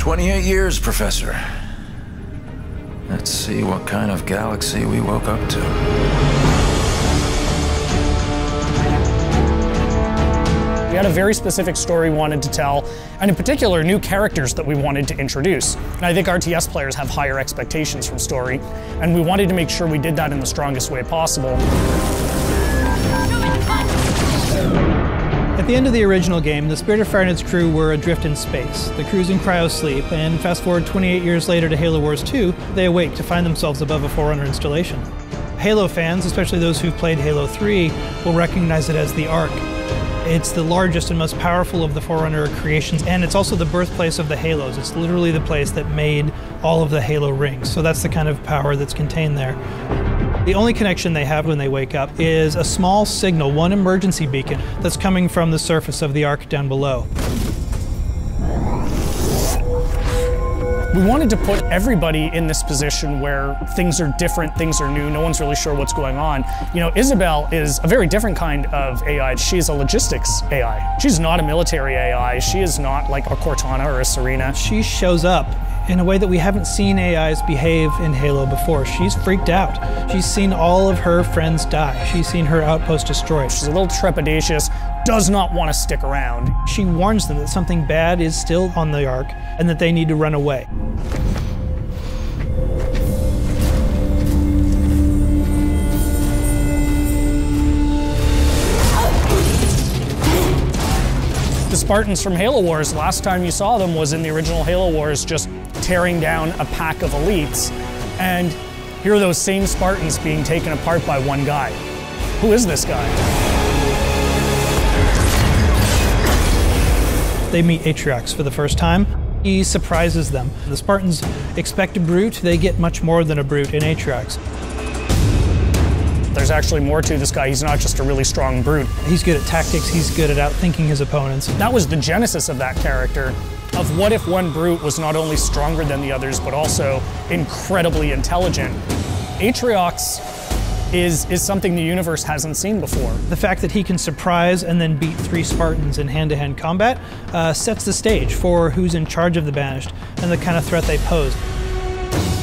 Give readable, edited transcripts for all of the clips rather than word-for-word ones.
28 years, Professor. Let's see what kind of galaxy we woke up to. We had a very specific story we wanted to tell, and in particular, new characters that we wanted to introduce. And I think RTS players have higher expectations from story, and we wanted to make sure we did that in the strongest way possible. At the end of the original game, the Spirit of Fire and its crew were adrift in space. The crew's in cryosleep, and fast forward 28 years later to Halo Wars 2, they awake to find themselves above a Forerunner installation. Halo fans, especially those who've played Halo 3, will recognize it as the Ark. It's the largest and most powerful of the Forerunner creations, and it's also the birthplace of the Halos. It's literally the place that made all of the Halo rings, so that's the kind of power that's contained there. The only connection they have when they wake up is a small signal, one emergency beacon, that's coming from the surface of the Ark down below. We wanted to put everybody in this position where things are different, things are new, no one's really sure what's going on. You know, Isabel is a very different kind of AI. She's a logistics AI. She's not a military AI. She is not like a Cortana or a Serena. She shows up in a way that we haven't seen AIs behave in Halo before. She's freaked out. She's seen all of her friends die. She's seen her outpost destroyed. She's a little trepidatious, does not want to stick around. She warns them that something bad is still on the Ark and that they need to run away. The Spartans from Halo Wars, last time you saw them was in the original Halo Wars, just tearing down a pack of elites. And here are those same Spartans being taken apart by one guy. Who is this guy? They meet Atriox for the first time. He surprises them. The Spartans expect a brute, they get much more than a brute in Atriox. There's actually more to this guy. He's not just a really strong brute. He's good at tactics, he's good at outthinking his opponents. That was the genesis of that character, of what if one brute was not only stronger than the others, but also incredibly intelligent. Atriox is something the universe hasn't seen before. The fact that he can surprise and then beat 3 Spartans in hand-to-hand combat sets the stage for who's in charge of the Banished and the kind of threat they pose.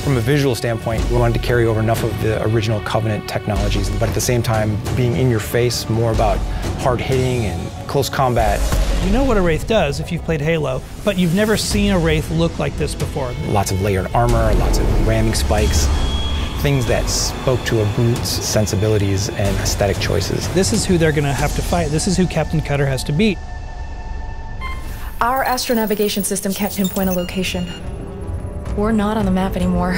From a visual standpoint, we wanted to carry over enough of the original Covenant technologies, but at the same time being in your face, more about hard hitting and close combat. You know what a Wraith does if you've played Halo, but you've never seen a Wraith look like this before. Lots of layered armor, lots of ramming spikes, things that spoke to a brute's sensibilities and aesthetic choices. This is who they're going to have to fight. This is who Captain Cutter has to beat. Our astronavigation system can't pinpoint a location. We're not on the map anymore.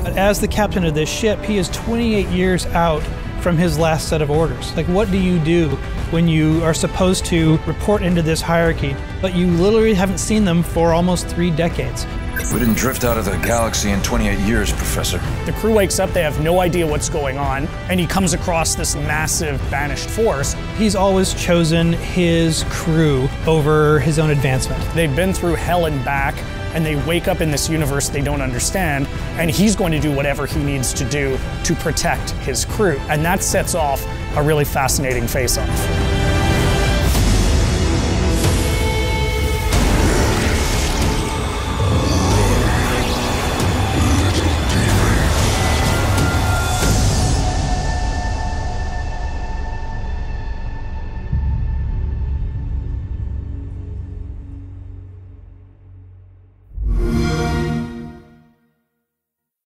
But as the captain of this ship, he is 28 years out from his last set of orders. Like, what do you do when you are supposed to report into this hierarchy, but you literally haven't seen them for almost 3 decades? We didn't drift out of the galaxy in 28 years, Professor. The crew wakes up, they have no idea what's going on, and he comes across this massive banished force. He's always chosen his crew over his own advancement. They've been through hell and back, and they wake up in this universe they don't understand, and he's going to do whatever he needs to do to protect his crew. And that sets off a really fascinating face-off.